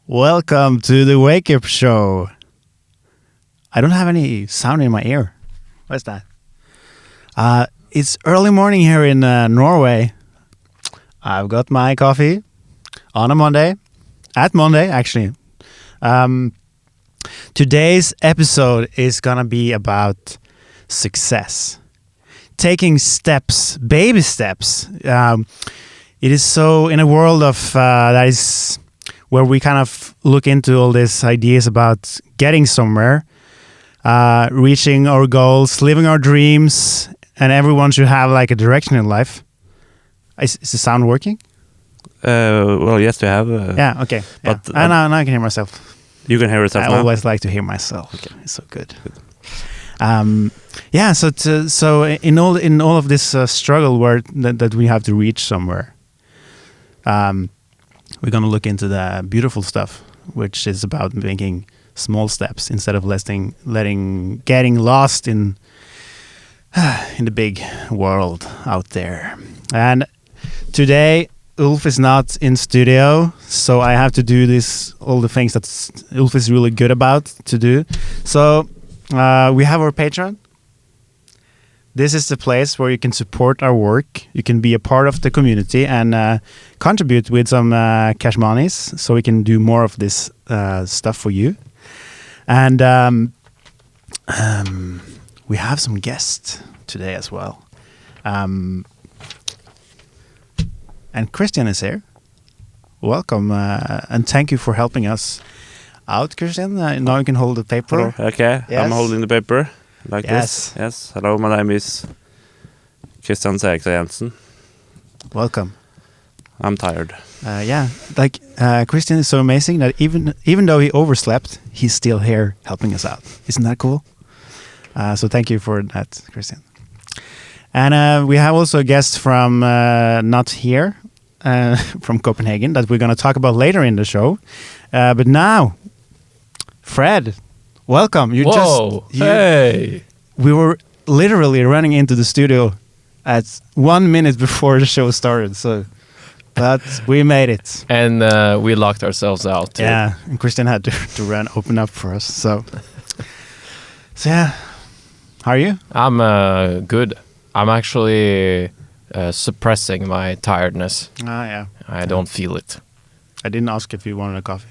Welcome to the WakeUp Show. I don't have any sound in my ear. What's that? It's early morning here in Norway. I've got my coffee on a Monday. At Monday, actually. Today's episode is gonna be about success. Taking steps, baby steps. It is so in a world of that is where we kind of look into all these ideas about getting somewhere, reaching our goals, living our dreams, and everyone should have like a direction in life. Is the sound working? Well, yes, we have. Yeah, okay. But yeah. Now I can hear myself. You can hear yourself I now? always like to hear myself. Okay. It's so good. Yeah, so in all of this struggle that we have to reach somewhere, we're going to look into the beautiful stuff, which is about making small steps instead of getting lost in the big world out there. And today, Ulf is not in studio, so I have to do all the things that Ulf is really good about to do. So we have our Patreon. This is the place where you can support our work. You can be a part of the community and contribute with some cash monies so we can do more of this stuff for you. And we have some guests today as well. And Christian is here. Welcome and thank you for helping us out, Christian. Now you can hold the paper. Okay, yes. I'm holding the paper. Like yes. This. Yes. Hello, my name is Christian Jensen. Welcome. I'm tired. Yeah, like Christian is so amazing that even though he overslept, he's still here helping us out. Isn't that cool? So thank you for that, Christian. And we have also a guest from not here, from Copenhagen that we're going to talk about later in the show. But now, Fred. Welcome. Hey. We were literally running into the studio at 1 minute before the show started, but we made it. And we locked ourselves out. Yeah, and Christian had to open up for us. So yeah, how are you? I'm good. I'm actually suppressing my tiredness. Yeah. I don't feel it. I didn't ask if you wanted a coffee.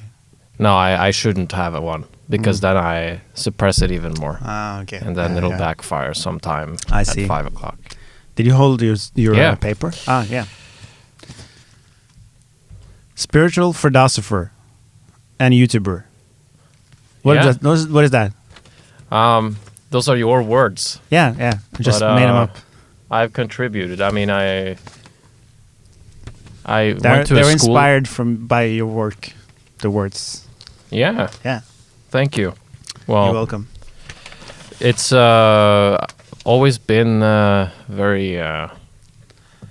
No, I shouldn't have one because then I suppress it even more. Okay. And then it'll backfire sometime at 5 o'clock. Did you hold your paper? Yeah. Spiritual philosopher and YouTuber. What is that? Those are your words. Yeah. I just made them up. I've contributed. I mean, I went to they're a school. inspired by your work, the words. Yeah. Thank you. Well, you're welcome. It's always been very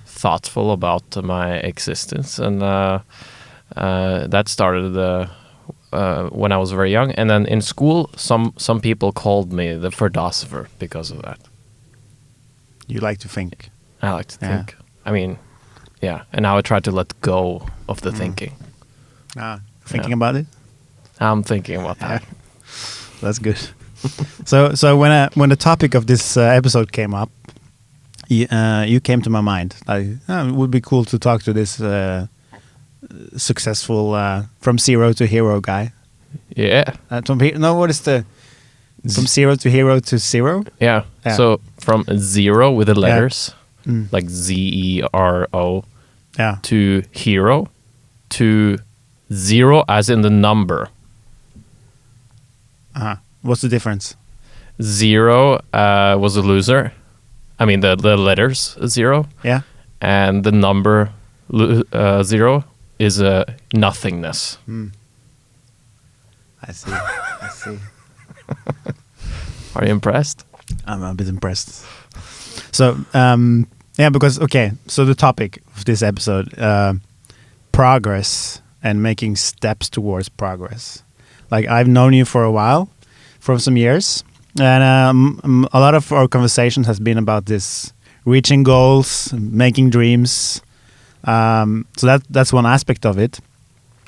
thoughtful about my existence, and that started when I was very young. And then in school, some people called me the philosopher because of that. You like to think. I like to think. I mean, yeah. And now I try to let go of the thinking. Thinking about it? I'm thinking about that. That's good. So when the topic of this episode came up, you came to my mind. It would be cool to talk to this successful from zero to hero guy. Yeah. What is the from zero to hero to zero? Yeah. So from zero with the letters, like ZERO, to hero, to zero as in the number. What's the difference? Zero was a loser. I mean the letters zero. Yeah. And the number zero is a nothingness. I see. Are you impressed? I'm a bit impressed. So because so the topic of this episode, progress and making steps towards progress. Like I've known you for a while, for some years, and a lot of our conversations has been about this reaching goals, making dreams. So that's one aspect of it.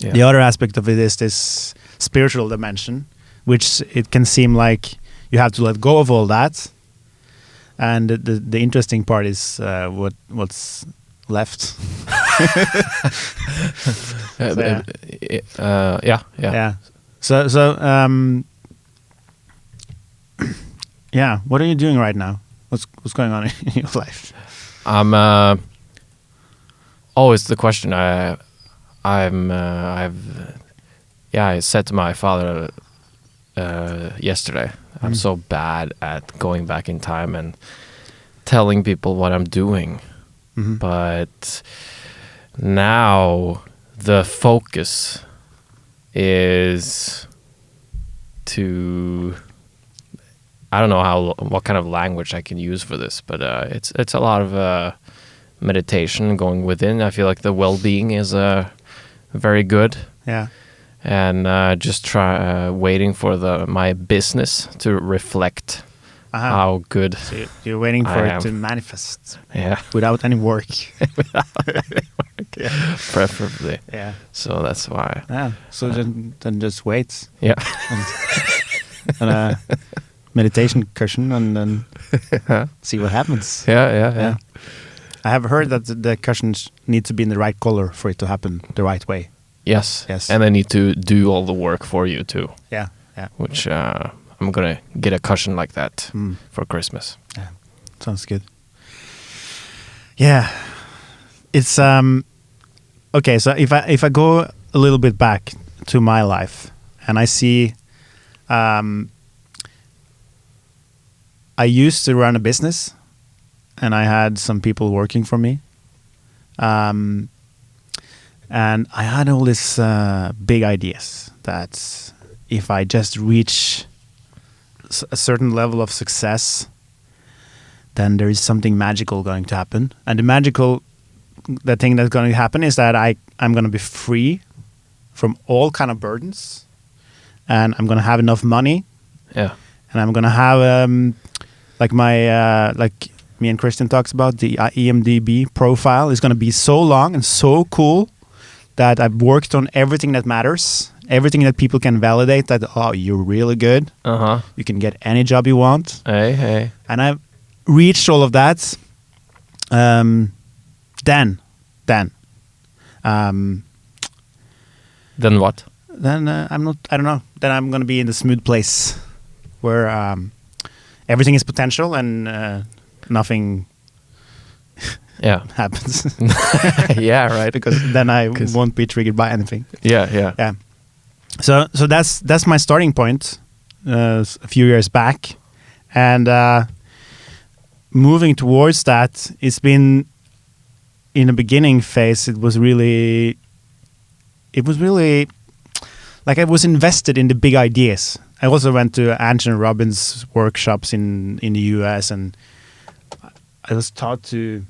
Yeah. The other aspect of it is this spiritual dimension, which it can seem like you have to let go of all that. And the interesting part is what's left. Yeah. So yeah. What are you doing right now? What's going on in your life? I'm always the question. I said to my father yesterday, I'm so bad at going back in time and telling people what I'm doing. But now the focus is to, I don't know what kind of language I can use for this, but it's a lot of meditation going within. I feel like the well-being is very good. Yeah. And just waiting for my business to reflect how good. So you're waiting for I it am. to manifest. Yeah. Without any work. Yeah. Preferably. Yeah. So that's why. Yeah. So then just wait. Yeah. And a meditation cushion and then see what happens. Yeah. I have heard that the cushions need to be in the right color for it to happen the right way. Yes. Yes. And they need to do all the work for you too. Yeah. Which I'm gonna get a cushion like that for Christmas. Yeah. Sounds good. Yeah. It's okay, so if I go a little bit back to my life and I see I used to run a business and I had some people working for me. And I had all these big ideas that if I just reach a certain level of success, then there is something magical going to happen. And the thing that's going to happen is that I'm going to be free from all kind of burdens, and I'm going to have enough money. Yeah. And I'm going to have like my like me and Christian talks about, the EMDB profile is going to be so long and so cool that I've worked on everything that matters, everything that people can validate that, oh, you're really good. You can get any job you want. Hey. And I've reached all of that. Then what? Then I don't know. Then I'm going to be in the smooth place where everything is potential and nothing happens. Yeah, right. Because then I won't be triggered by anything. Yeah. So that's my starting point a few years back, and moving towards that, it's been in the beginning phase. It was really like I was invested in the big ideas. I also went to Anthony Robbins workshops in the US, and I was taught to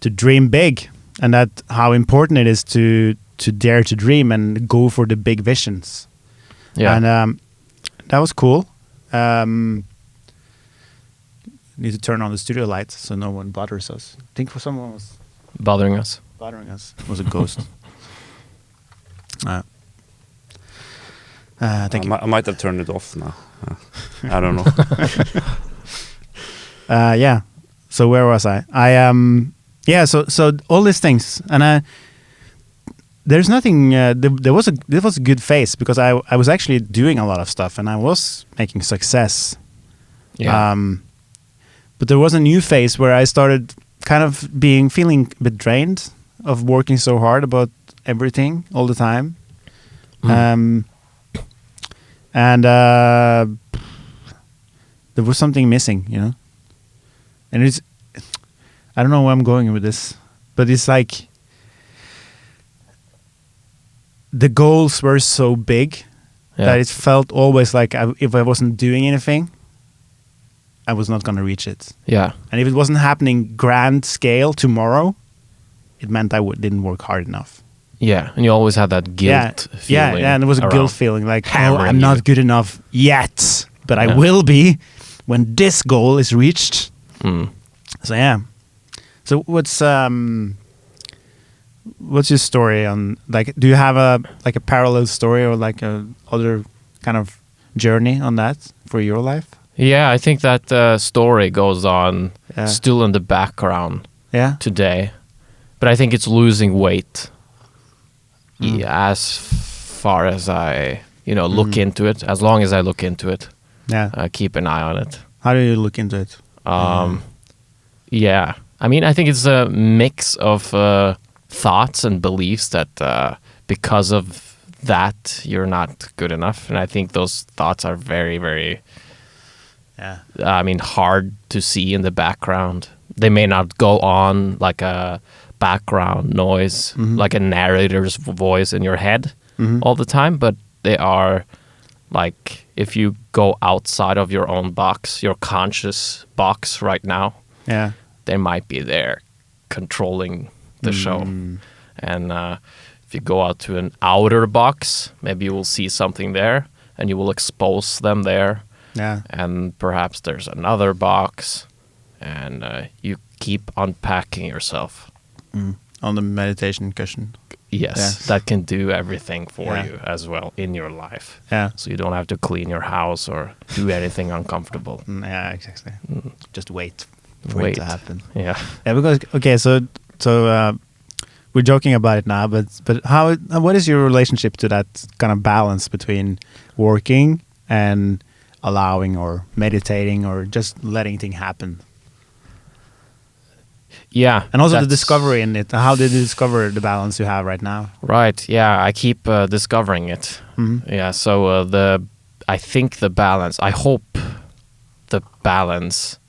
dream big, and that how important it is to dare to dream and go for the big visions. Yeah. And that was cool. Need to turn on the studio lights so no one bothers us. I think for someone was Bothering us. It was a ghost. Thank you. I might have turned it off now. I don't know. Yeah. So where was I? So all these things, and there's nothing. There was a good phase because I was actually doing a lot of stuff and I was making success. Yeah. But there was a new phase where I started kind of feeling a bit drained of working so hard about everything all the time. And there was something missing, and I don't know where I'm going with this, but it's like the goals were so big that it felt always like if I wasn't doing anything, I was not going to reach it. Yeah. And if it wasn't happening grand scale tomorrow, it meant I didn't work hard enough. Yeah, and you always had that guilt feeling. Yeah, and there was a guilt feeling like, hammering I'm not good enough yet, but I will be when this goal is reached. So yeah. So what's what's your story on, like, do you have a parallel story or like a other kind of journey on that for your life? Yeah, I think that story goes on still in the background today, but I think it's losing weight as far as I look into it. As long as I look into it, keep an eye on it. How do you look into it? Yeah, I mean, I think it's a mix of thoughts and beliefs that because of that you're not good enough, and I think those thoughts are very, very hard to see in the background. They may not go on like a background noise, like a narrator's voice in your head all the time, but they are like, if you go outside of your own box, your conscious box right now, they might be there controlling the show. And if you go out to an outer box, maybe you will see something there and you will expose them there. And perhaps there's another box, and you keep unpacking yourself. On the meditation cushion. Yes, that can do everything for you as well in your life. So you don't have to clean your house or do anything uncomfortable. Yeah, exactly. Just wait for it to happen. Yeah, because we're joking about it now, but what is your relationship to that kind of balance between working and allowing or meditating or just letting things happen? Yeah. And also the discovery in it. How did you discover the balance you have right now? Right. Yeah, I keep discovering it. Yeah, so I think the balance, I hope the balance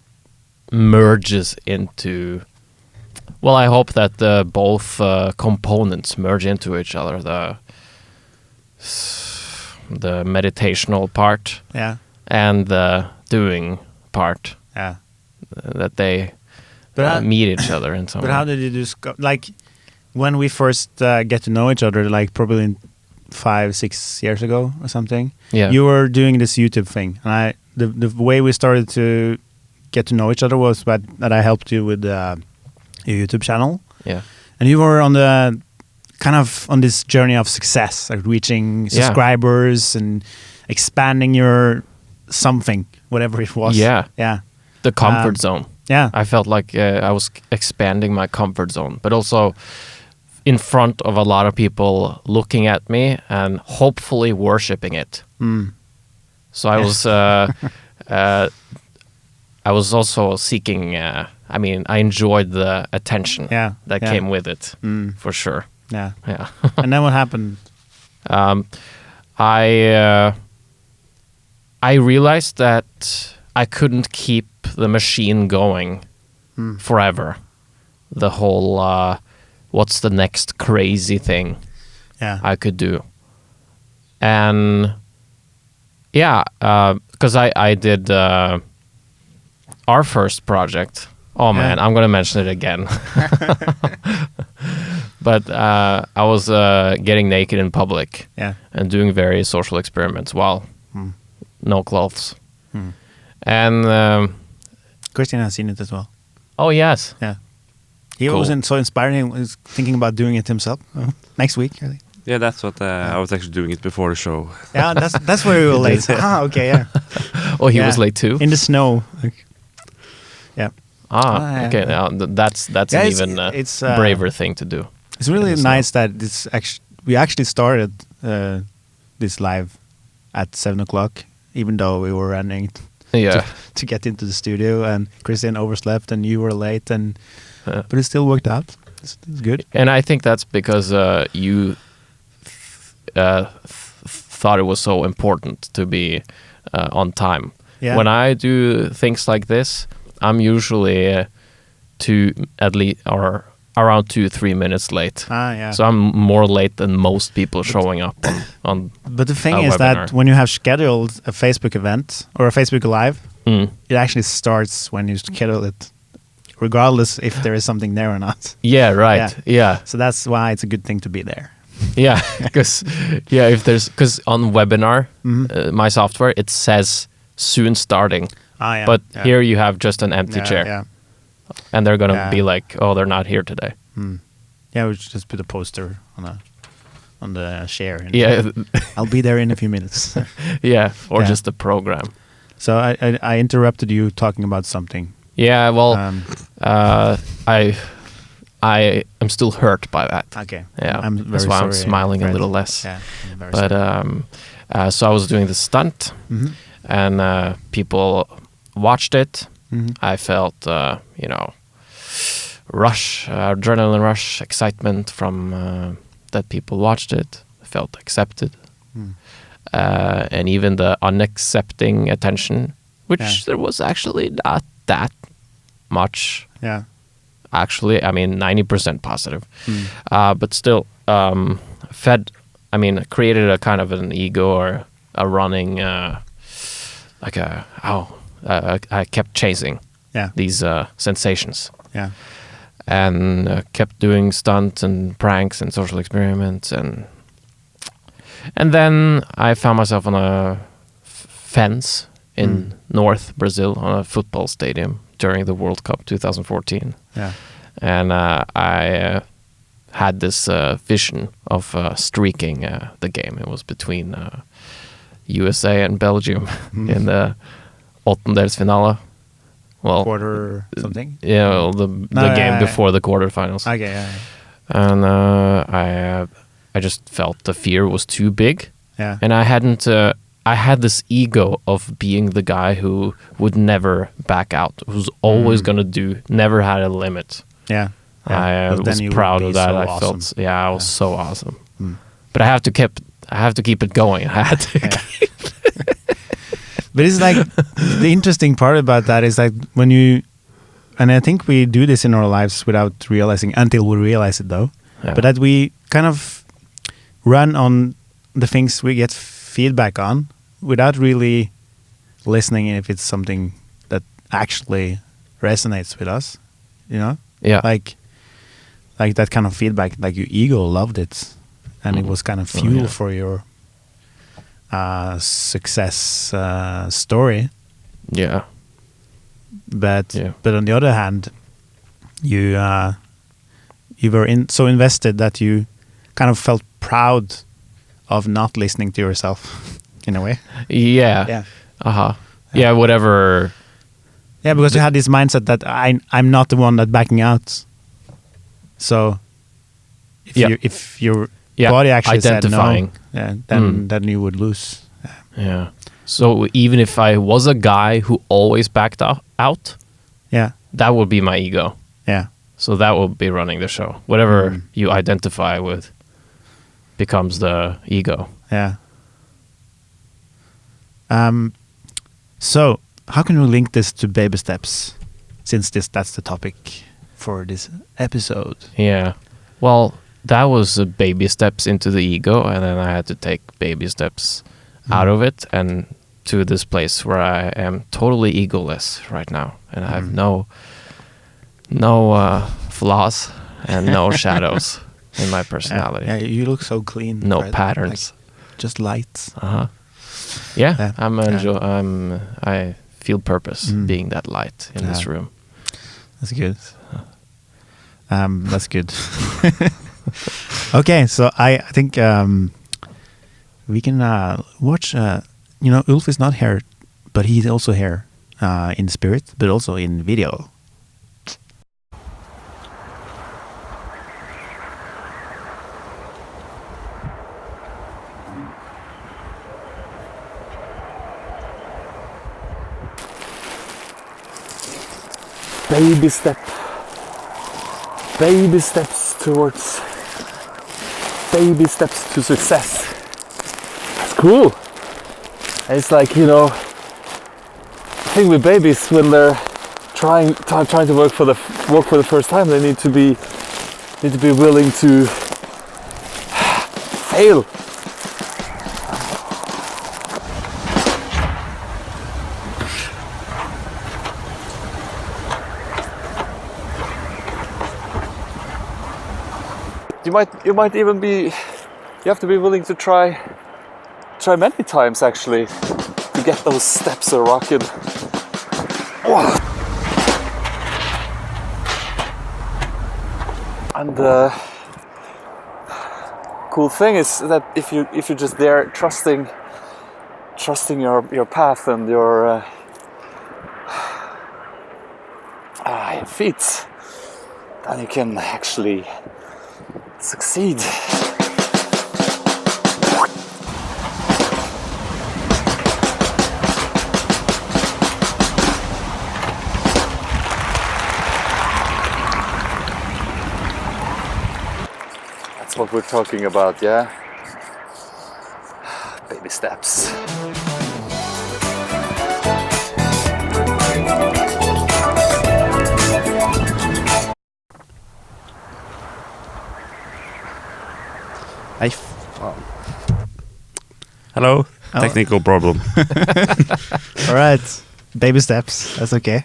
merges into, well, I hope that both components merge into each other. The meditational part and the doing part. That they meet each other in some way. But how did you discover, like, when we first get to know each other, like probably 5-6 years ago or something, you were doing this YouTube thing, and the way we started to get to know each other was that I helped you with your YouTube channel, and you were on the kind of on this journey of success, like reaching subscribers and expanding your something, whatever it was. The comfort zone. I felt like I was expanding my comfort zone, but also in front of a lot of people looking at me and hopefully worshipping it. So I was I was also seeking, I mean, I enjoyed the attention that came with it, for sure. And then what happened? I realized that I couldn't keep the machine going forever. The whole, what's the next crazy thing I could do? And because I did our first project. Oh man, I'm gonna mention it again. But I was getting naked in public and doing various social experiments while no clothes. And Christian has seen it as well. Oh yes, he wasn't so inspired. He was thinking about doing it himself next week, I think. Yeah, that's what I was actually doing it before the show. Yeah, that's where we were late. Okay, Oh, he was late too? In the snow. Okay. Now that's an even braver thing to do. It's really nice that we actually started this live at 7:00, even though we were running to get into the studio, and Christian overslept and you were late, and but it still worked out. It's good. And I think that's because you thought it was so important to be on time. When I do things like this, I'm usually at least or around 2-3 minutes late. So I'm more late than most people showing up on But the thing is webinar. that when you have scheduled a Facebook event or a Facebook Live, it actually starts when you schedule it, regardless if there is something there or not. Yeah, right. Yeah. So that's why it's a good thing to be there. Yeah, because because on webinar, my software, it says soon starting. But here you have just an empty chair. And they're going to be like, oh, they're not here today. Yeah, we should just put a poster on the share. And Yeah, I'll be there in a few minutes. yeah, or Yeah. just a program. So I interrupted you talking about something. Yeah, well, I am still hurt by that. Okay. Yeah, I'm very that's why I'm sorry, smiling a Fred. little less. Yeah, I'm very But sorry. so I was doing the stunt, and people watched it. I felt, adrenaline rush, excitement from that people watched it. I felt accepted, and even the unaccepting attention, which there was actually not that much. Yeah. Actually, I mean, 90% positive, but still, created a kind of an ego or a running, I kept chasing these sensations. Yeah. And kept doing stunts and pranks and social experiments, and then I found myself on a fence in North Brazil on a football stadium during the World Cup 2014. Yeah. And I had this vision of streaking the game. It was between USA and Belgium in the åttondelsfinale. Well, Quarter something. Yeah, the game before the quarterfinals. Okay. Yeah. And I just felt the fear was too big. Yeah. And I hadn't. I had this ego of being the guy who would never back out, who's always gonna never had a limit. Yeah. I But then was you proud would of be that. so I awesome. felt, I was so awesome. But I have to keep it going. I had to. But it's like the interesting part about that is like when you, and I think we do this in our lives without realizing until we realize it though, but that we kind of run on the things we get feedback on without really listening if it's something that actually resonates with us, you know? Yeah. Like that kind of feedback, like your ego loved it and it was kind of fuel for your success story. Yeah. But on the other hand, you were so invested that you kind of felt proud of not listening to yourself in a way. Yeah. Yeah. Yeah, whatever. Yeah, because you had this mindset that I'm not the one that backing out. So if your body actually identifying. said no, then you would lose. Yeah. So even if I was a guy who always backed out, that would be my ego. Yeah. So that would be running the show. Whatever you identify with becomes the ego. Yeah. So how can we link this to baby steps, since that's the topic for this episode? Yeah. Well, that was baby steps into the ego, and then I had to take baby steps out of it and to this place where I am totally egoless right now, and I have no flaws and no shadows in my personality. Yeah, you look so clean. No right? patterns. Like just lights. Yeah, I feel purpose being that light in this room. That's good. That's good. Okay, so I think we can watch. Ulf is not here, but he's also here in spirit, but also in video. Baby steps towards baby steps to success. That's cool. It's like, the thing with babies, when they're trying to walk for the first time, they need to be willing to fail. You might even be. You have to be willing to try many times actually to get those steps a rocking. And cool thing is that if you're just there trusting your path and your feet, then you can actually succeed. That's what we're talking about, yeah? Baby steps. Hello. Technical problem. All right, baby steps. That's okay.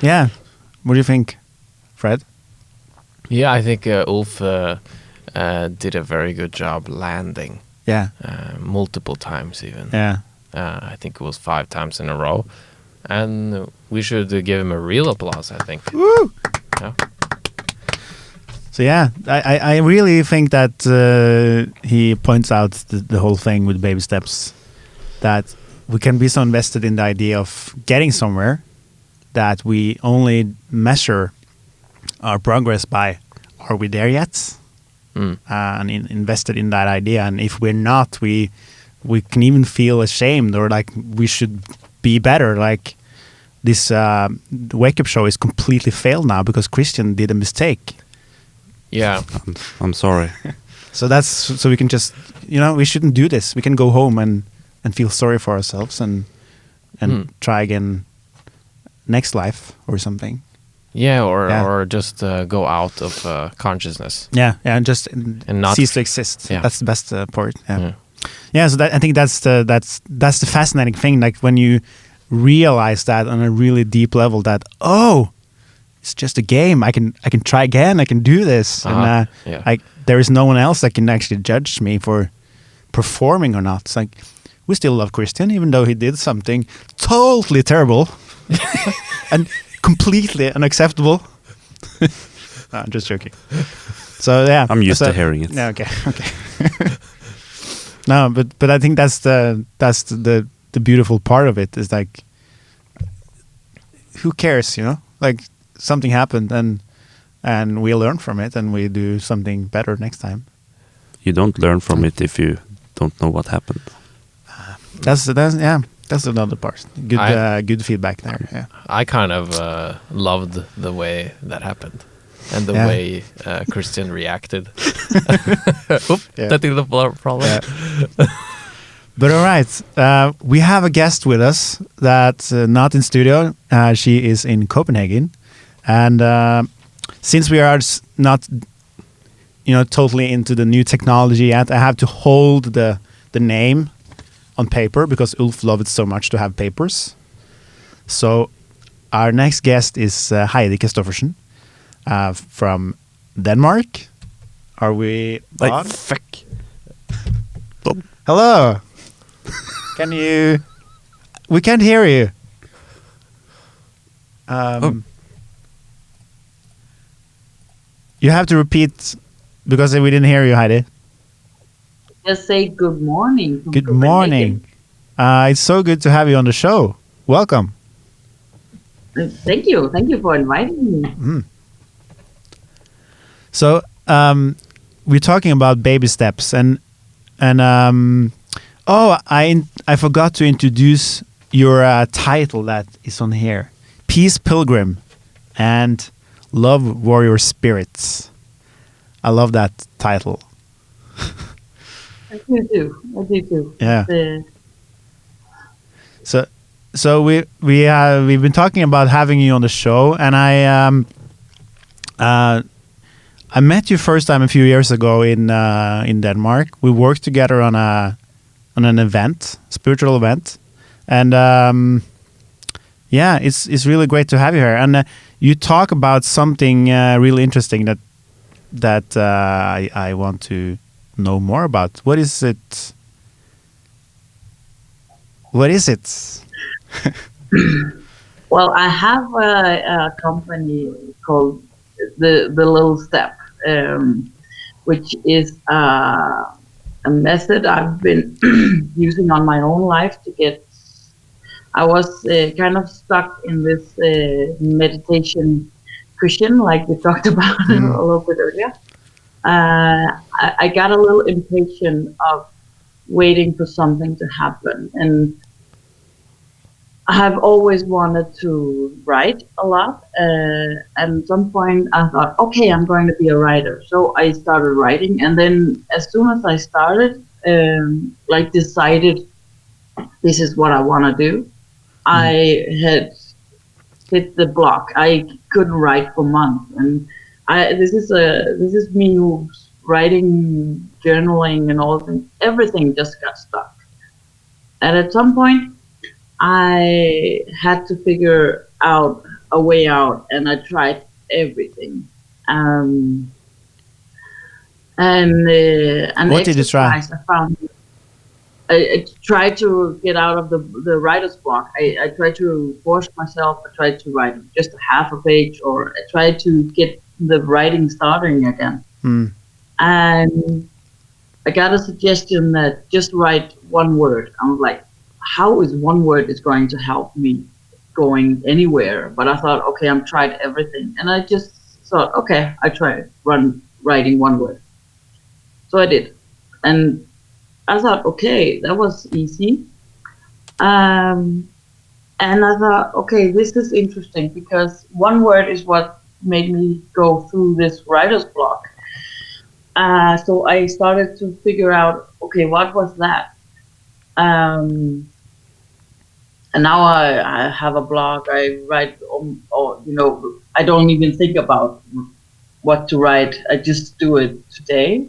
Yeah. What do you think, Fred? Yeah, I think Ulf did a very good job landing. Yeah. Multiple times even. Yeah. I think it was 5 times in a row. And we should give him a real applause, I think. Woo! Yeah. So yeah, I really think that he points out the whole thing with baby steps, that we can be so invested in the idea of getting somewhere that we only measure our progress by, are we there yet? And invested in that idea. And if we're not, we can even feel ashamed, or like we should be better. Like this Wake Up show is completely failed now because Christian did a mistake. Yeah. I'm sorry. So we can just, we shouldn't do this. We can go home and feel sorry for ourselves and try again next life or something. Yeah, or just go out of consciousness. Yeah, and just not cease to exist. Yeah. That's the best part. Yeah. So I think that's the fascinating thing. Like when you realize that on a really deep level, that it's just a game. I can try again. I can do this. And there is no one else that can actually judge me for performing or not. It's like we still love Christian, even though he did something totally terrible and completely unacceptable. No, I'm just joking. So yeah, I'm used to hearing it. Yeah, okay. No, but I think that's the beautiful part of it, is like, who cares, Like something happened and we learn from it and we do something better next time. You don't learn from it if you don't know what happened. That's another part. Good feedback there. Yeah. I kind of loved the way that happened and the way Christian reacted. Technical problem. Yeah. But all right, we have a guest with us that's not in studio. She is in Copenhagen, and since we are not, totally into the new technology yet, I have to hold the name on paper because Ulf loved it so much to have papers. So our next guest is Heidi Kristoffersen from Denmark. Are we on? Fuck. Hello. Can you? We can't hear you. You have to repeat because we didn't hear you, Heidi. Just say good morning. Good morning. It's so good to have you on the show. Welcome. Thank you. Thank you for inviting me. So we're talking about baby steps, and I forgot to introduce your title that is on here: Peace Pilgrim and Love Warrior Spirits. I love that title. I do too. Yeah. So we've been talking about having you on the show, and I met you first time a few years ago in Denmark. We worked together on an event, spiritual event, and it's really great to have you here. And you talk about something really interesting that I want to know more about. What is it? Well, I have a company called the Little Step, which is a method I've been using on my own life to get. I was kind of stuck in this meditation cushion, like we talked about a little bit earlier. I got a little impatient of waiting for something to happen, and I've always wanted to write a lot. And at some point I thought, okay, I'm going to be a writer. So I started writing, and then as soon as I started, decided this is what I want to do, I had hit the block. I couldn't write for months, and this is me who's writing, journaling, and all things. Everything just got stuck. And at some point, I had to figure out a way out, and I tried everything. And what did you try? I found. I tried to get out of the writer's block. I tried to force myself. I tried to write just a half a page, or I tried to get the writing starting again. And I got a suggestion that just write one word. I was like, how is one word is going to help me going anywhere? But I thought, okay, I've tried everything. And I just thought, okay, I tried writing one word. So I did. And I thought, okay, that was easy. And I thought, okay, this is interesting, because one word is what made me go through this writer's block. So I started to figure out, okay, what was that? And now I have a blog. I write, I don't even think about what to write. I just do it today.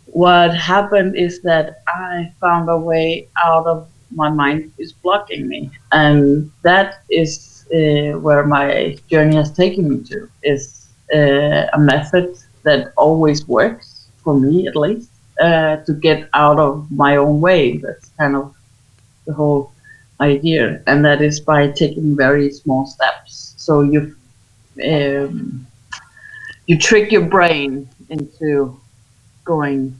What happened is that I found a way out of my mind is blocking me, and that is where my journey has taken me to. Is a method that always works for me, at least, to get out of my own way. That's kind of the whole idea, and that is by taking very small steps. So you trick your brain into going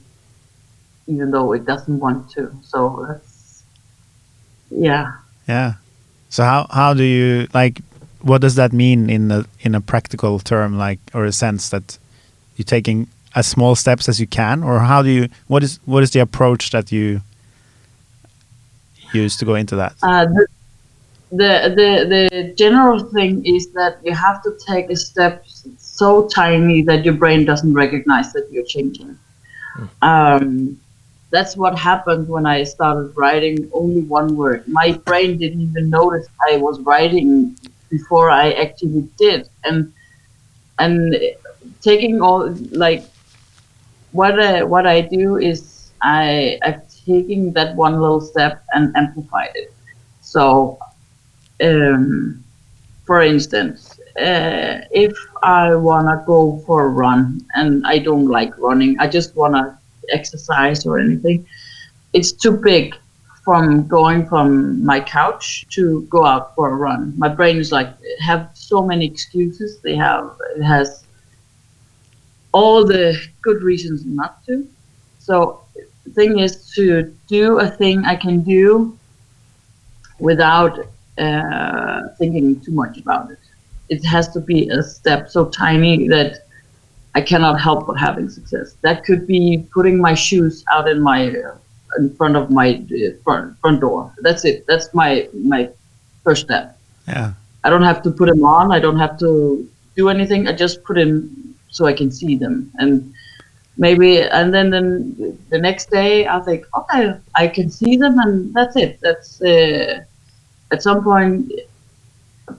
even though it doesn't want to. So that's, yeah. So how do you, like, what does that mean in a practical term, like, or a sense that you're taking as small steps as you can, or how do you, what is the approach that you use to go into that? The general thing is that you have to take a step so tiny that your brain doesn't recognize that you're changing. That's what happened when I started writing only one word. My brain didn't even notice I was writing before I actually did. And taking all, like, what I do is I've taken that one little step and amplified it. So, for instance, if I wanna go for a run and I don't like running, I just wanna exercise or anything, it's too big from going from my couch to go out for a run. My brain is like, have so many excuses. It has all the good reasons not to. So the thing is to do a thing I can do without thinking too much about it. It has to be a step so tiny that I cannot help but having success. That could be putting my shoes out in front of my front door. That's it. That's my first step. Yeah. I don't have to put them on. I don't have to do anything. I just put them so I can see them. And then the next day I think, okay, I can see them, and that's it. That's at some point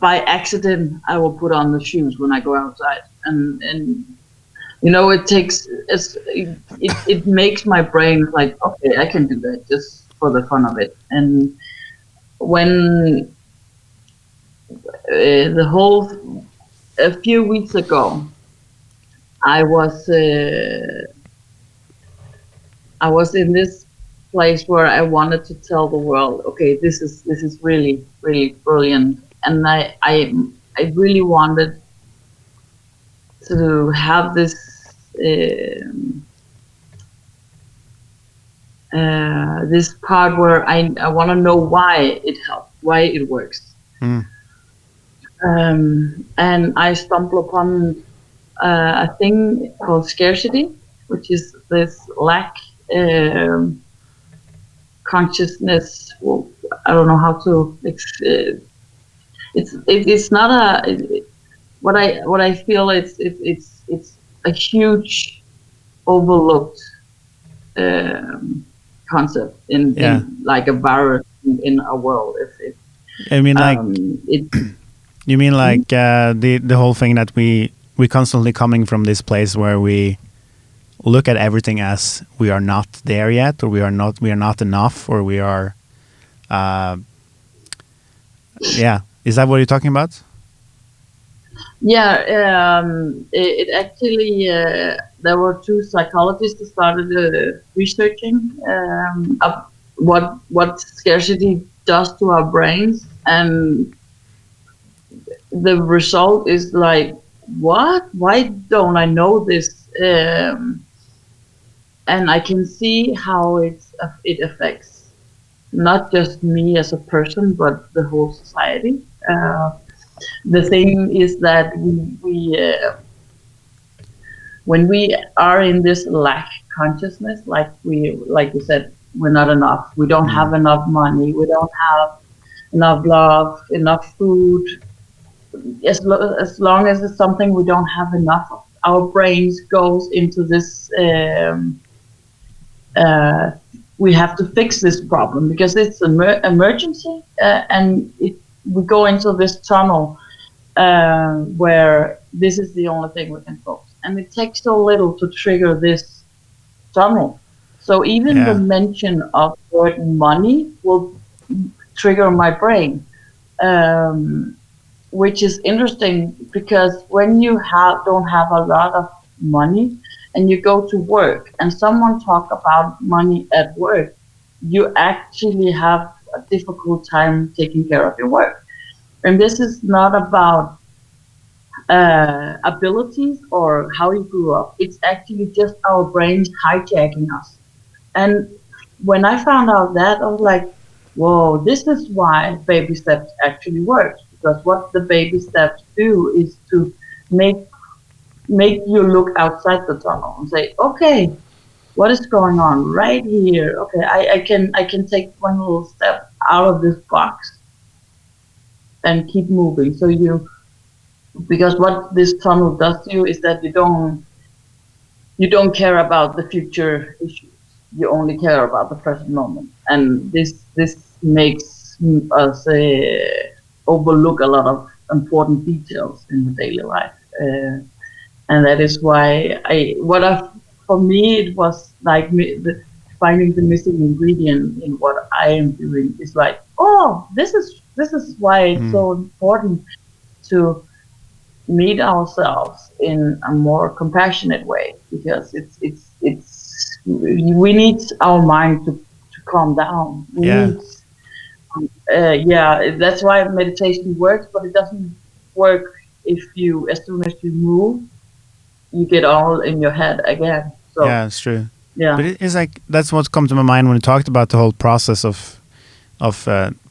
by accident I will put on the shoes when I go outside, and you know, it makes my brain like, okay, I can do that just for the fun of it. And when a few weeks ago, I was in this place where I wanted to tell the world, okay, this is really, really brilliant, and I really wanted to have this this part where I want to know why it helps, why it works. And I stumble upon a thing called scarcity, which is this lack consciousness. Well, I don't know how to. It's not a. What I feel it's a huge overlooked concept in like a virus in our world. I mean, like you mean like the whole thing that we constantly coming from this place where we look at everything as we are not there yet, or we are not enough, or we are. Is that what you're talking about? Yeah, it actually, there were two psychologists who started researching what scarcity does to our brains, and the result is like, what? Why don't I know this? And I can see how it affects not just me as a person, but the whole society. The thing is that we when we are in this lack consciousness, like you said, we're not enough. We don't have enough money. We don't have enough love, enough food. As long as it's something we don't have enough of, our brains goes into this. We have to fix this problem because it's an emergency, and we go into this tunnel where this is the only thing we can focus, and it takes so little to trigger this tunnel. So even the mention of the word money will trigger my brain, which is interesting because when you don't have a lot of money and you go to work and someone talk about money at work, you actually have a difficult time taking care of your work. And this is not about abilities or how you grew up. It's actually just our brains hijacking us. And when I found out that, I was like, whoa, this is why baby steps actually works. Because what the baby steps do is to make you look outside the tunnel and say, okay, what is going on right here? Okay, I can take one little step out of this box and keep moving. So because what this tunnel does to you is that you don't care about the future issues. You only care about the present moment, and this makes us overlook a lot of important details in the daily life, and that is why for me it was like finding the missing ingredient in what I am doing is like, oh, this is why it's so important to meet ourselves in a more compassionate way, because we need our mind to calm down. That's why meditation works, but it doesn't work if you, as soon as you move, you get all in your head again. So yeah, it's true. Yeah, but it's like that's what's come to my mind when we talked about the whole process of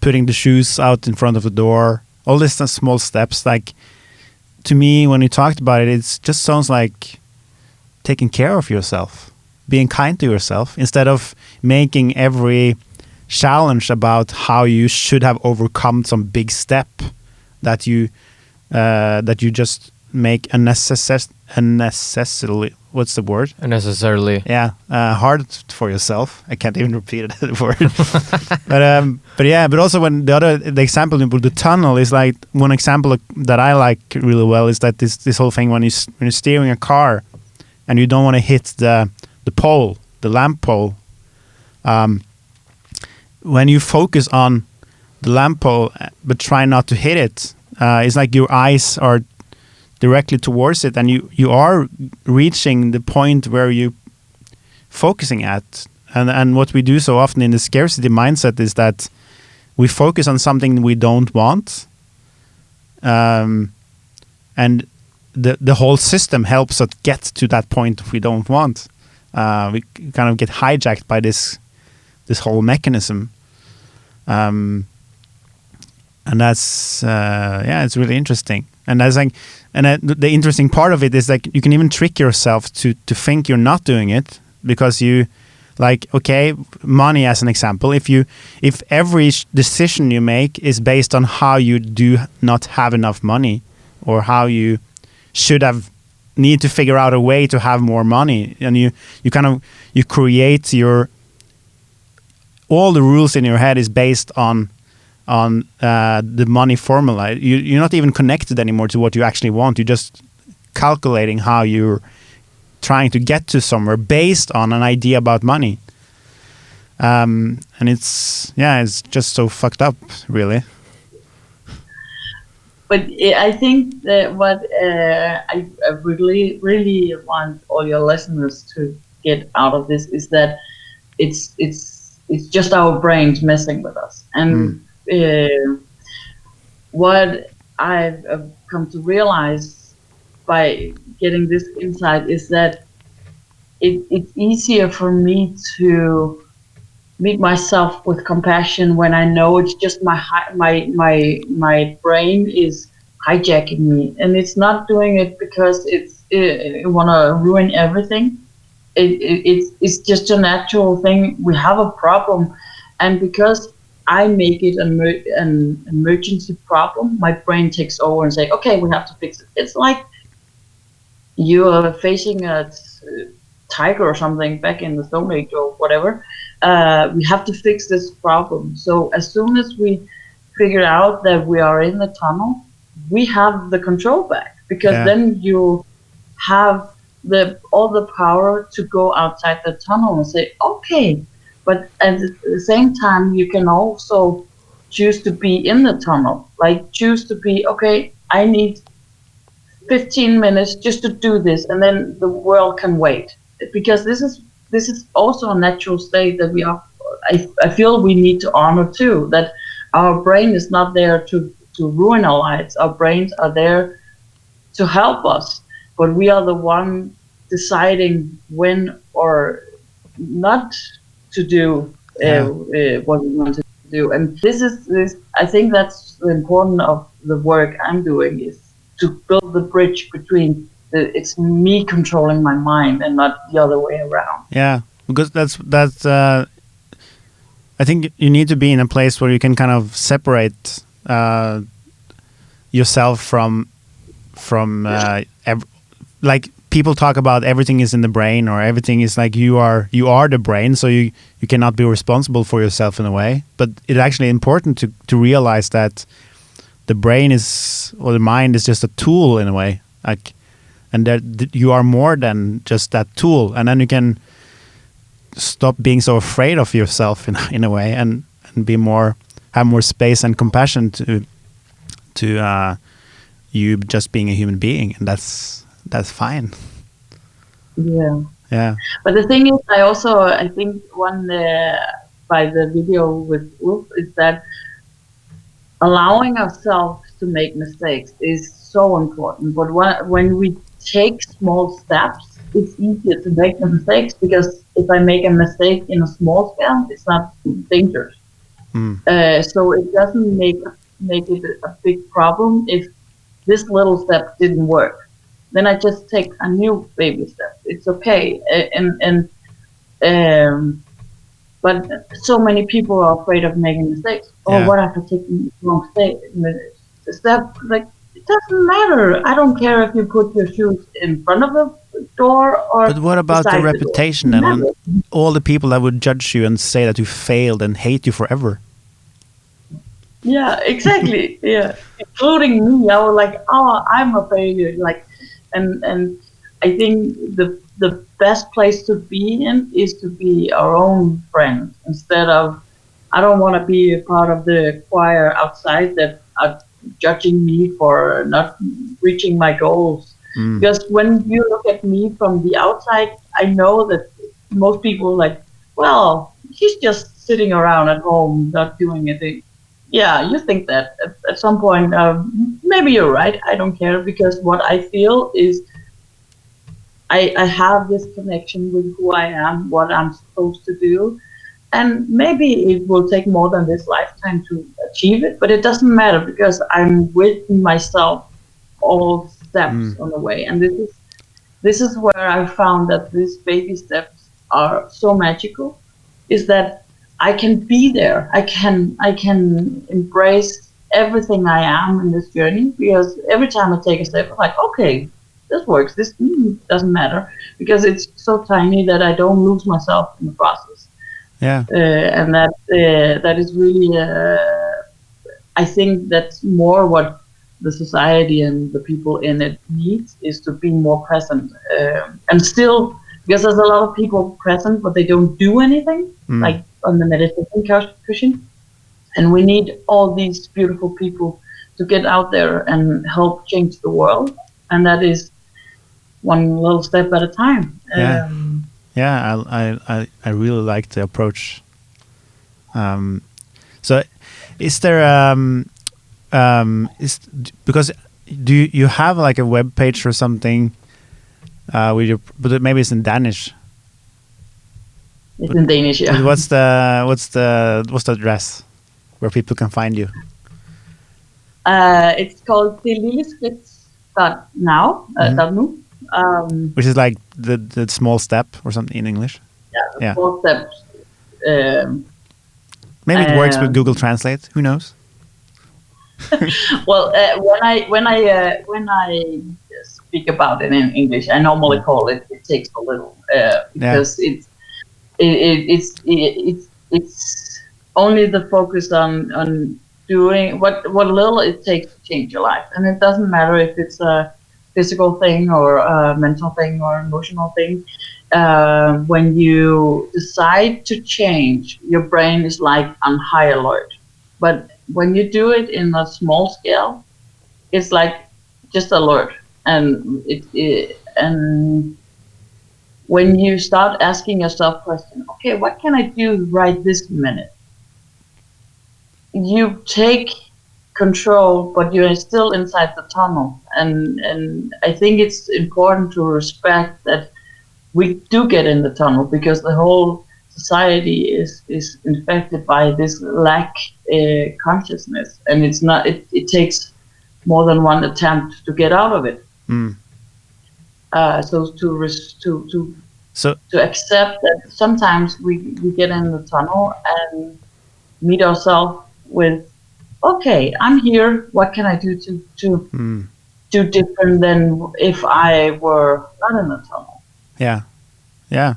putting the shoes out in front of the door. All these small steps, like to me, when you talked about it, it just sounds like taking care of yourself, being kind to yourself, instead of making every challenge about how you should have overcome some big step that you just make unnecessarily. What's the word? Unnecessarily. Yeah, hard for yourself. I can't even repeat that word. but also when the example with the tunnel is like one example that I like really well is that this whole thing when you're steering a car and you don't want to hit the pole, the lamp pole. When you focus on the lamp pole but try not to hit it, it's like your eyes are directly towards it, and you are reaching the point where you focusing at. And what we do so often in the scarcity mindset is that we focus on something we don't want, and the whole system helps us get to that point we don't want. We kind of get hijacked by this whole mechanism. And that's it's really interesting. And that's like, the interesting part of it is like you can even trick yourself to think you're not doing it, because you, like, okay, money as an example. If every decision you make is based on how you do not have enough money, or how you need to figure out a way to have more money, and you create all the rules in your head is based on the money formula. You're not even connected anymore to what you actually want. You're just calculating how you're trying to get to somewhere based on an idea about money. And it's just so fucked up, really. But I think that what I really, really want all your listeners to get out of this is that it's just our brains messing with us. And what I've come to realize by getting this insight is that it's easier for me to meet myself with compassion when I know it's just my brain is hijacking me, and it's not doing it because it want to ruin everything. It's just a natural thing. We have a problem, and because I make it an emergency problem, my brain takes over and say, okay, we have to fix it. It's like you are facing a tiger or something back in the Stone Age or whatever. We have to fix this problem. So as soon as we figure out that we are in the tunnel, we have the control back, because then you have all the power to go outside the tunnel and say, okay. But at the same time, you can also choose to be in the tunnel, like choose to be, okay, I need 15 minutes just to do this, and then the world can wait. Because this is also a natural state that we are. I feel we need to honor too, that our brain is not there to ruin our lives. Our brains are there to help us, but we are the one deciding when or not to do what we want to do. And this. I think that's the importance of the work I'm doing, is to build the bridge between. It's me controlling my mind and not the other way around. Yeah, because that's. I think you need to be in a place where you can kind of separate yourself from like people talk about everything is in the brain, or everything is like you are the brain, so you cannot be responsible for yourself in a way. But it's actually important to realize that the brain is, or the mind is, just a tool in a way, like. And that you are more than just that tool, and then you can stop being so afraid of yourself in a way, and have more space and compassion to you just being a human being, and that's fine. Yeah. But the thing is, I think one by the video with Ulf is that allowing ourselves to make mistakes is so important. But when we take small steps, it's easier to make the mistakes, because if I make a mistake in a small scale, it's not dangerous. So it doesn't make it a big problem if this little step didn't work. Then I just take a new baby step. It's okay. But so many people are afraid of making mistakes. What if I take the wrong step? Like, it doesn't matter. I don't care if you put your shoes in front of the door or. But what about the reputation and all the people that would judge you and say that you failed and hate you forever? Yeah, exactly. Yeah, including me. I was like, oh, I'm a failure. Like, and I think the best place to be in is to be our own friend, instead of. I don't want to be a part of the choir outside that are judging me for not reaching my goals. Because when you look at me from the outside, I know that most people are like, well, she's just sitting around at home not doing anything. yeah, you think that at some point, maybe you're right. I don't care, because what I feel is I have this connection with who I am, what I'm supposed to do. And maybe it will take more than this lifetime to achieve it, but it doesn't matter, because I'm with myself all steps on the way. And this is where I found that these baby steps are so magical, is that I can be there. I can embrace everything I am in this journey, because every time I take a step, I'm like, okay, this works. This doesn't matter, because it's so tiny that I don't lose myself in the process. Yeah. And that is really, I think that's more what the society and the people in it needs, is to be more present. And still, because there's a lot of people present, but they don't do anything, like on the meditation cushion. And we need all these beautiful people to get out there and help change the world. And that is one little step at a time. Yeah. Yeah, I really like the approach. So, is there because do you have like a web page or something with your, but maybe it's in Danish. It's in Danish, yeah. But what's the address where people can find you? It's called thelilleskridt.now. .nu. Which is like the small step or something in English. Yeah, small steps. Maybe it works with Google Translate. Who knows? Well, when I speak about it in English, I normally call it. It takes a little because it's only the focus on doing what little it takes to change your life, and it doesn't matter if it's a physical thing or a mental thing or emotional thing. When you decide to change, your brain is like on high alert. But when you do it in a small scale, it's like just alert. And and when you start asking yourself question, okay, what can I do right this minute? You take control, but you're still inside the tunnel. And I think it's important to respect that we do get in the tunnel, because the whole society is infected by this lack consciousness, and it's not. It takes more than one attempt to get out of it. So to accept that sometimes we get in the tunnel and meet ourselves with, okay, I'm here. What can I do to do different than if I were not in the tunnel? Yeah, yeah.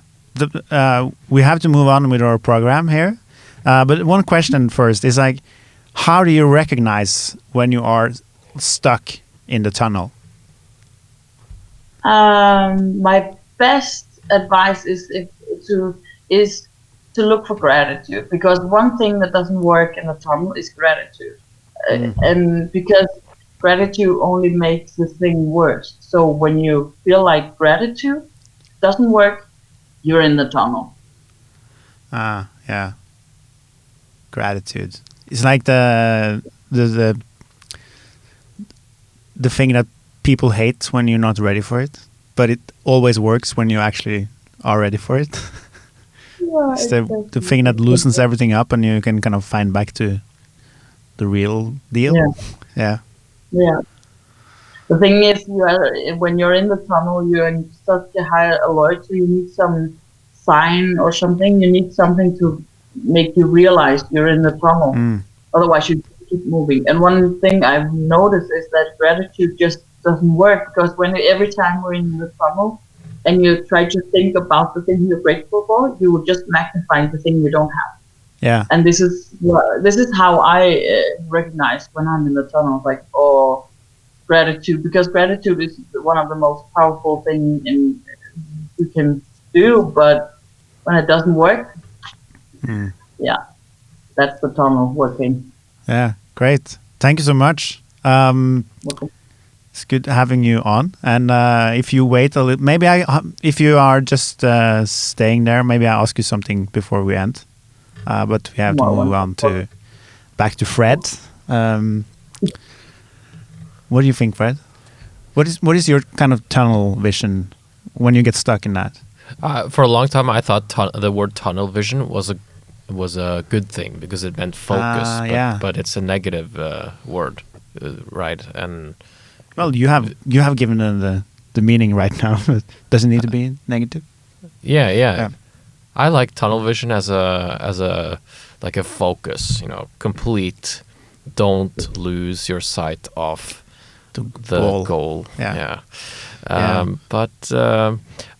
We have to move on with our program here. But one question first is like, how do you recognize when you are stuck in the tunnel? My best advice is to look for gratitude, because one thing that doesn't work in the tunnel is gratitude, and because gratitude only makes the thing worse. So when you feel like gratitude doesn't work, you're in the tunnel. Yeah. Gratitude. It's like the thing that people hate when you're not ready for it, but it always works when you actually are ready for it. Yeah, it's the thing that loosens everything up, and you can kind of find back to the real deal. Yeah. The thing is, when you're in the tunnel, you're in such a high alert, so you need some sign or something. You need something to make you realize you're in the tunnel. Otherwise, you keep moving. And one thing I've noticed is that gratitude just doesn't work, because every time we're in the tunnel and you try to think about the thing you're grateful for, you will just magnify the thing you don't have. Yeah. And this is how I recognize when I'm in the tunnel. It's like, oh, gratitude, because gratitude is one of the most powerful things you can do, but when it doesn't work, that's the tunnel working. Yeah, great. Thank you so much. It's good having you on. And if you wait a little, maybe if you are just staying there, maybe I ask you something before we end. But we have to move on to back to Fred. What do you think, Fred? What is your kind of tunnel vision when you get stuck in that? For a long time, I thought the word tunnel vision was a good thing because it meant focus. But it's a negative word, right? And well, you have given the meaning right now. Does it need to be negative? Yeah. I like tunnel vision as a like a focus. Complete. Don't lose your sight of the goal. Yeah. But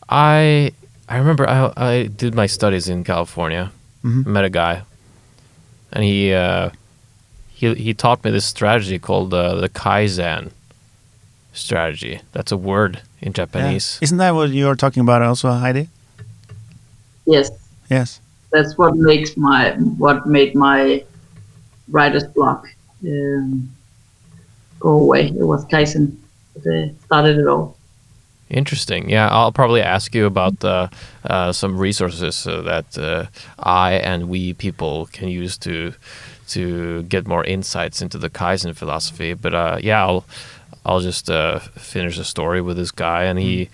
I remember I did my studies in California. Met a guy, and he taught me this strategy called the Kaizen strategy. That's a word in Japanese. Isn't that what you're talking about also, Heidi? Yes. That's what made my writer's block go away. It was Kaizen that started it all. Interesting. Yeah, I'll probably ask you about some resources that I and we people can use to get more insights into the Kaizen philosophy. But I'll just finish the story with this guy, and he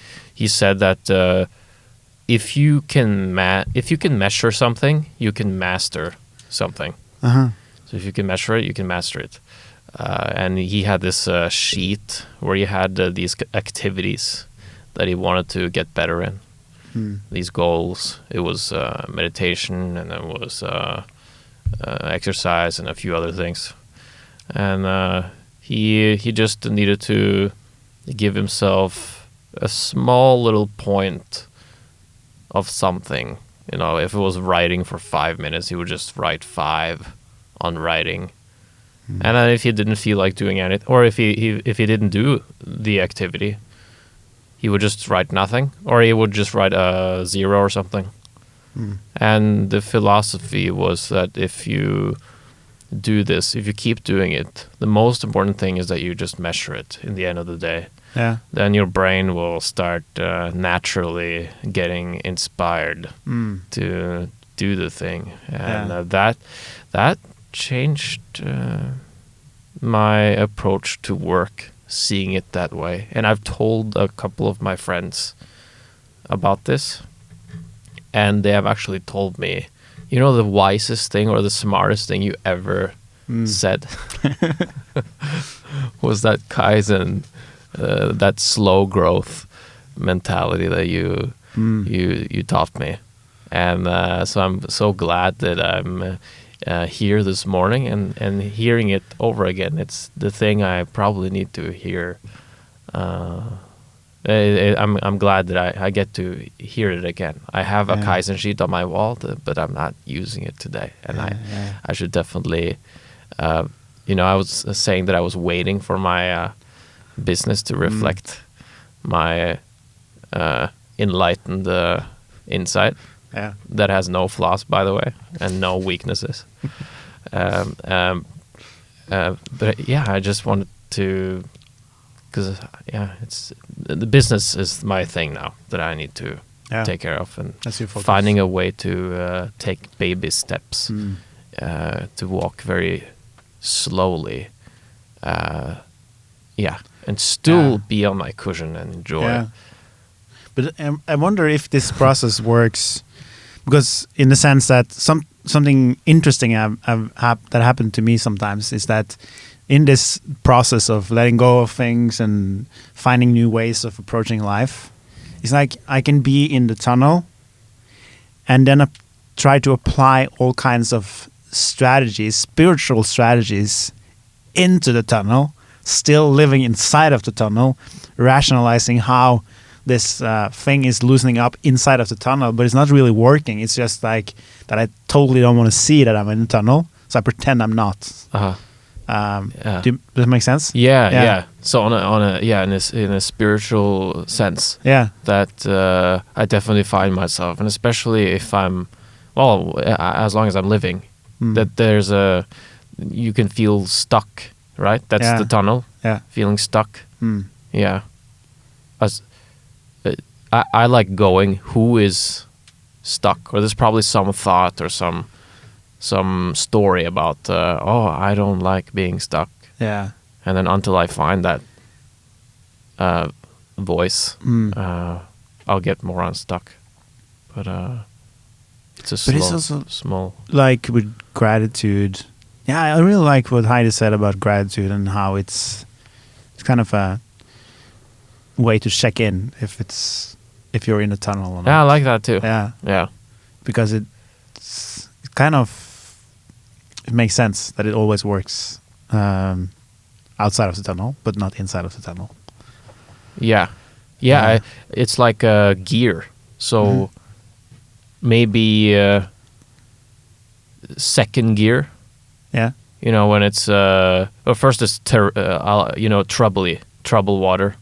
said that if you can measure something, you can master something. So if you can measure it, you can master it. And he had this sheet where he had these activities that he wanted to get better in. These goals. It was meditation, and it was exercise, and a few other things. And he just needed to give himself a small little point of something. If it was writing for 5 minutes, he would just write 5 on writing. And then if he didn't feel like doing anything, or if he didn't do the activity, he would just write nothing, or he would just write a 0 or something. And the philosophy was that if you do this, if you keep doing it, the most important thing is that you just measure it in the end of the day. Yeah. Then your brain will start naturally getting inspired to do the thing. And that changed my approach to work, seeing it that way. And I've told a couple of my friends about this, and they have actually told me, the wisest thing or the smartest thing you ever said was that Kaizen, that slow growth mentality that you taught me. And so I'm so glad that I'm here this morning and hearing it over again. It's the thing I probably need to hear. I'm glad that I get to hear it again. I have a Kaizen sheet on my wall, but I'm not using it today. And I should definitely, I was saying that I was waiting for my business to reflect my enlightened insight. Yeah. That has no flaws, by the way, and no weaknesses. But I just wanted to, because it's the business is my thing now that I need to take care of, and finding a way to take baby steps, to walk very slowly, and still be on my cushion and enjoy it. But I wonder if this process works, because in the sense that something interesting that happened to me sometimes is that in this process of letting go of things and finding new ways of approaching life, it's like I can be in the tunnel and then try to apply all kinds of strategies, spiritual strategies, into the tunnel, still living inside of the tunnel, rationalizing how this thing is loosening up inside of the tunnel, but it's not really working. It's just like that I totally don't want to see that I'm in the tunnel, so I pretend I'm not. Does that make sense? Yeah. So in a spiritual sense, that I definitely find myself, and especially if I'm, as long as I'm living, that you can feel stuck, right? That's the tunnel. Yeah, feeling stuck. Yeah. I like going who is stuck, or there's probably some thought or some some story about I don't like being stuck, Yeah. and then until I find that voice, I'll get more unstuck. But it's a But it's also small. like with gratitude. Yeah, I really like what Heidi said about gratitude and how it's kind of a way to check in if you're in a tunnel or not. Yeah, I like that too. Yeah, because it makes sense that it always works outside of the tunnel, but not inside of the tunnel. Yeah. It's like a gear. So maybe second gear. Yeah. You know, when it's first it's trouble water,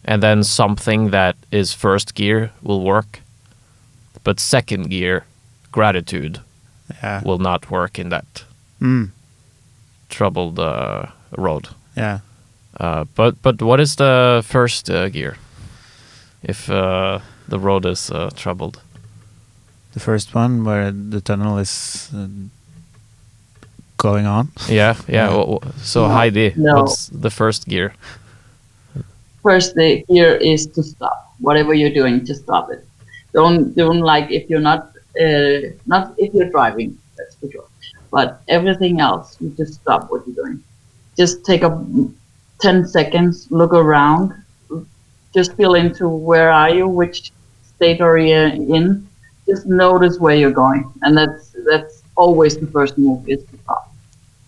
and then something that is first gear will work, but second gear, gratitude, will not work in that troubled road. Yeah. But what is the first gear if the road is troubled? The first one where the tunnel is going on. Yeah. So Heidi, No. what's the first gear? First, the gear is to stop. Whatever you're doing, just stop it. Don't like if you're not if you're driving, that's for sure. But everything else, you just stop what you're doing. Just take 10 seconds, look around, just feel into where are you, which state are you in. Just notice where you're going, and that's always the first move, is to stop.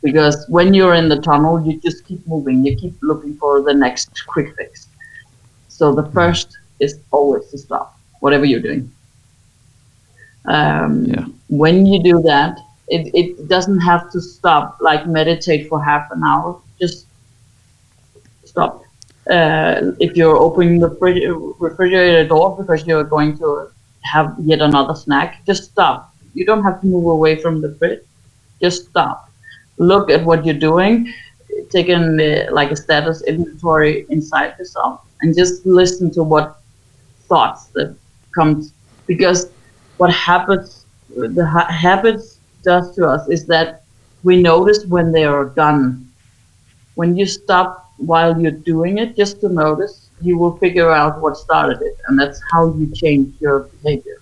Because when you're in the tunnel, you just keep moving. You keep looking for the next quick fix. So the first is always to stop, whatever you're doing. When you do that, it doesn't have to stop, like meditate for half an hour. Just stop. If you're opening the refrigerator door because you're going to have yet another snack, just stop. You don't have to move away from the fridge. Just stop. Look at what you're doing, take in like a status inventory inside yourself, and just listen to what thoughts that comes. Because what habits does to us is that we notice when they are done. When you stop while you're doing it, just to notice, you will figure out what started it, and that's how you change your behavior.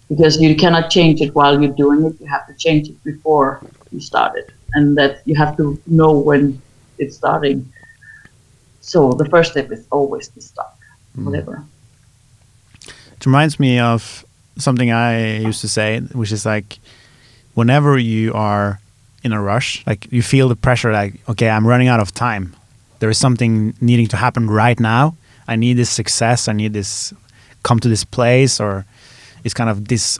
Because you cannot change it while you're doing it, you have to change it before you start it. And that you have to know when it's starting. So the first step is always to stop, whatever. It reminds me of something I used to say, which is like, whenever you are in a rush, like you feel the pressure, like, okay, I'm running out of time. There is something needing to happen right now. I need this success. I need this, come to this place, or it's kind of this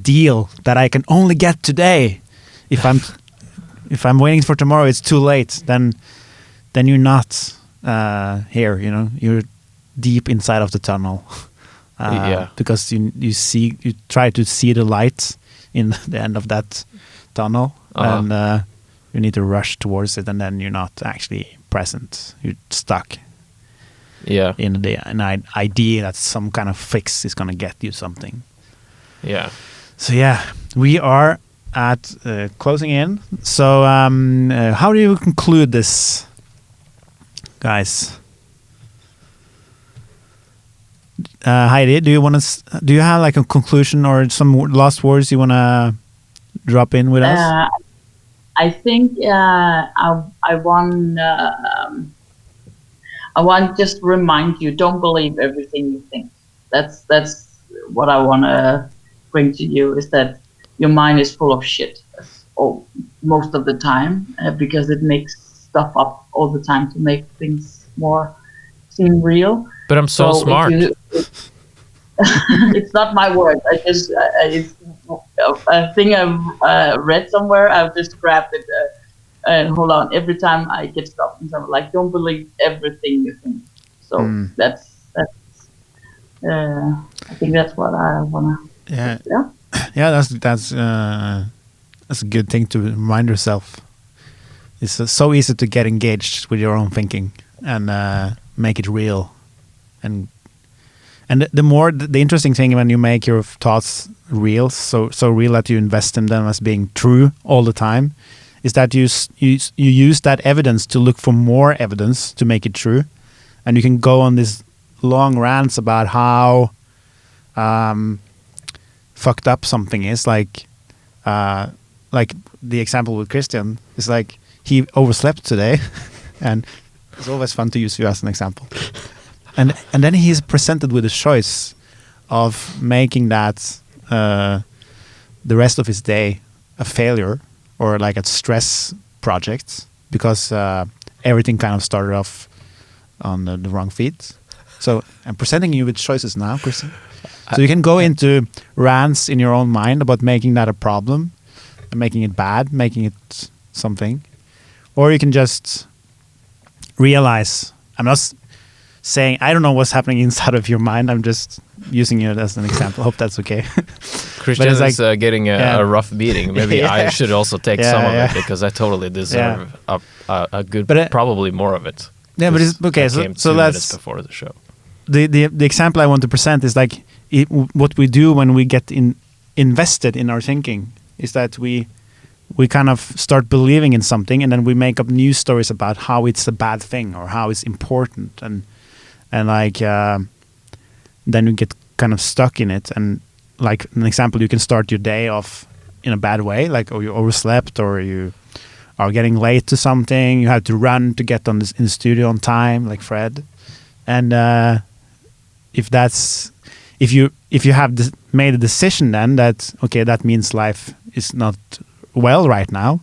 deal that I can only get today. If I'm waiting for tomorrow, it's too late. Then you're not here. You know, you're deep inside of the tunnel. Because you try to see the light in the end of that tunnel, and you need to rush towards it, and then you're not actually present. You're stuck. Yeah. In an idea that some kind of fix is gonna get you something. Yeah. So yeah, we are at closing in. So how do you conclude this, guys? Heidi, do you have like a conclusion or some last words you want to drop in with us? I think I want just to remind you, don't believe everything you think. That's what I want to bring to you, is that your mind is full of shit most of the time, because it makes stuff up all the time to make things more seem real. But I'm so smart. It's not my word. It's a thing I've read somewhere. I've just grabbed it. And hold on, every time I get stopped and something, like, don't believe everything you think. So that's I think that's what I wanna. Yeah, that's a good thing to remind yourself. It's so easy to get engaged with your own thinking and make it real, and And the interesting thing when you make your thoughts real, so real that you invest in them as being true all the time, is that you use that evidence to look for more evidence to make it true, and you can go on these long rants about how fucked up something is. Like the example with Christian is like he overslept today, and it's always fun to use you as an example. And then he's presented with a choice of making that the rest of his day a failure or like a stress project because everything kind of started off on the wrong feet. So I'm presenting you with choices now, Christian. So you can go into rants in your own mind about making that a problem, and making it bad, making it something. Or you can just realize, I'm not saying, I don't know what's happening inside of your mind. I'm just using it as an example. Hope that's okay. Christian is like, getting a rough beating. Maybe I should also take some of it because I totally deserve a good, probably more of it. Yeah, but it's okay. So let's before the show. The example I want to present is like what we do when we get invested in our thinking is that we kind of start believing in something, and then we make up news stories about how it's a bad thing or how it's important, and like then you get kind of stuck in it. And like an example, you can start your day off in a bad way, like or you overslept or you are getting late to something, you have to run to get in the studio on time, like Fred. And if you have made a decision then that okay, that means life is not well right now,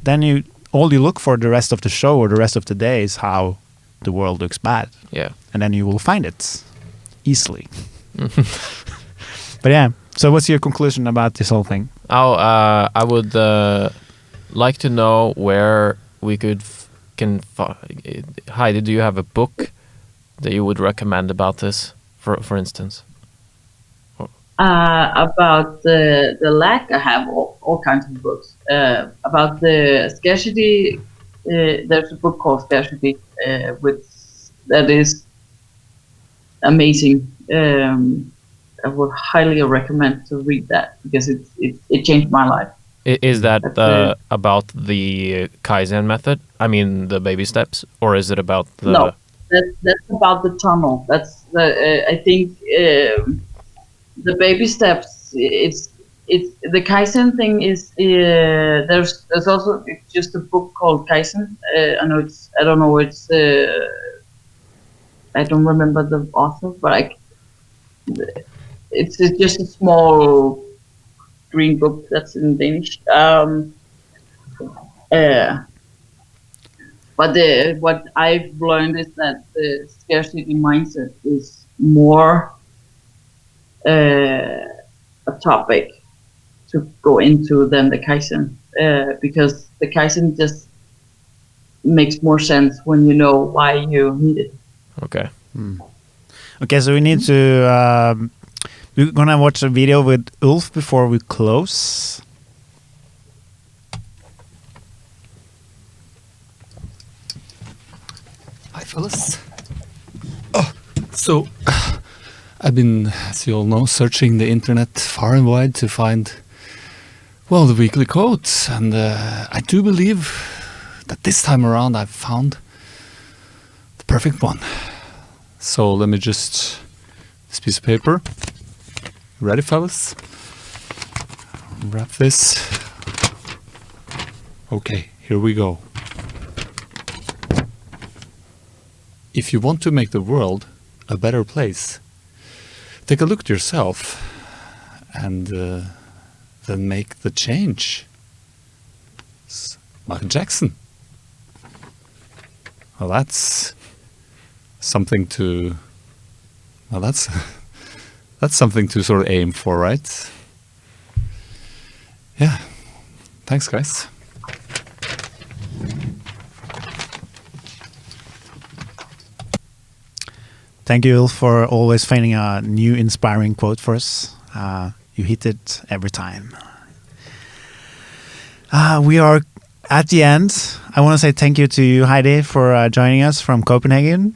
then all you look for the rest of the show or the rest of the day is how the world looks bad. Yeah. And then you will find it easily. But yeah, so what's your conclusion about this whole thing? I would like to know where we can Heidi, do you have a book that you would recommend about this, for instance? About the lack, I have all kinds of books. About the scarcity, there's a book called Scarcity, that is amazing. I would highly recommend to read that because it changed my life. Is that about the Kaizen method? I mean, the baby steps, or is it about the? No, that's about the tunnel. That's I think the baby steps. It's the Kaizen thing is there's also just a book called Kaizen. I don't remember the author, but it's just a small green book that's in Danish. But what I've learned is that the scarcity mindset is more a topic to go into than the Kaizen, because the Kaizen just makes more sense when you know why you need it. Okay. Okay, so we need to. We're gonna watch a video with Ulf before we close. Hi, fellas. So I've been, as you all know, searching the internet far and wide to find, well, the weekly quotes, and I do believe that this time around I've found the perfect one. So let me just, this piece of paper. Ready, fellas? Wrap this. Okay, here we go. If you want to make the world a better place, take a look at yourself and then make the change. It's Michael Jackson. Well, that's something to... Well, that's something to sort of aim for, right? Yeah. Thanks, guys. Thank you, Ulf, for always finding a new inspiring quote for us. You hit it every time. We are at the end. I want to say thank you to you, Heidi, for joining us from Copenhagen.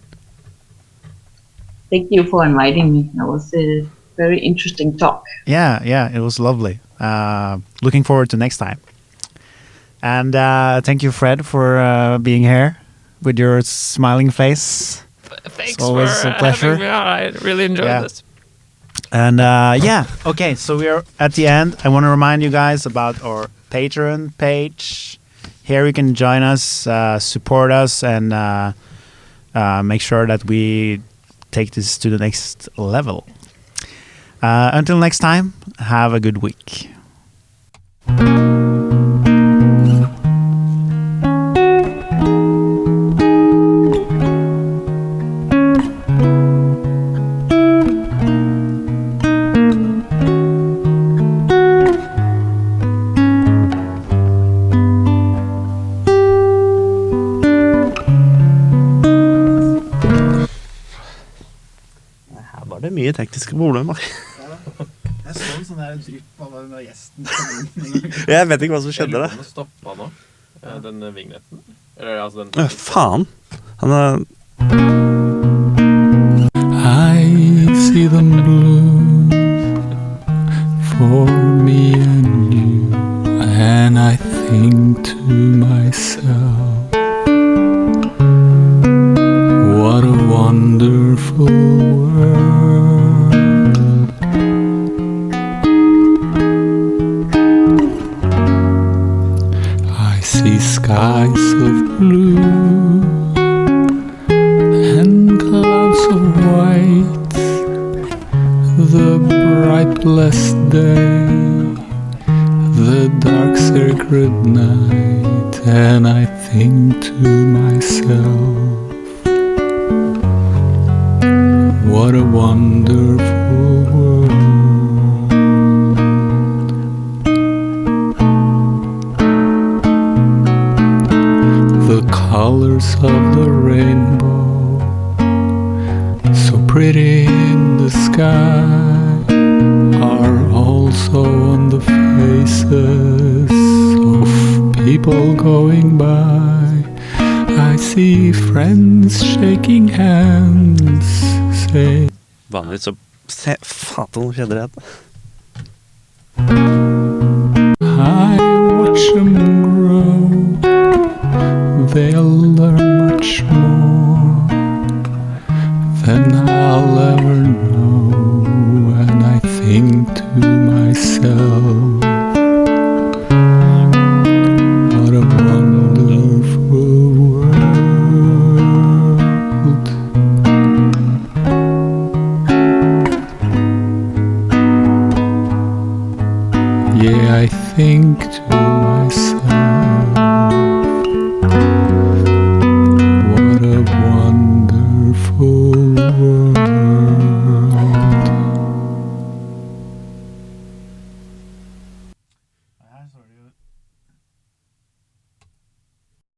Thank you for inviting me. That was a very interesting talk. Yeah, it was lovely. Looking forward to next time. And thank you, Fred, for being here with your smiling face. Thanks It's always for a pleasure. having me on. I really enjoyed this. And okay, so we are at the end. I want to remind you guys about our Patreon page. Here you can join us, support us, and make sure that we take this to the next level. Until next time, have a good week. Her var det mye tekniske problemer. Jeg så en sånn der drypp av den gjesten. Jeg vet ikke hva som skjedde der. Stoppa nå. Den vignetten. Eller altså den. Faen. Han er... I see them bloom for me and you, and I think to myself, what a wonderful world. I see skies of blue and clouds of white, the bright blessed day, the dark sacred night, and I think to myself, what a wonderful world. The colors of the rainbow, so pretty in the sky, are also on the faces of people going by. I see friends shaking hands, say, Vanligvis så... Se, faen, skjedde det? I watch them grow, they'll learn much more than I'll ever know, and I think to myself, what a wonderful world. Yeah, I think to myself,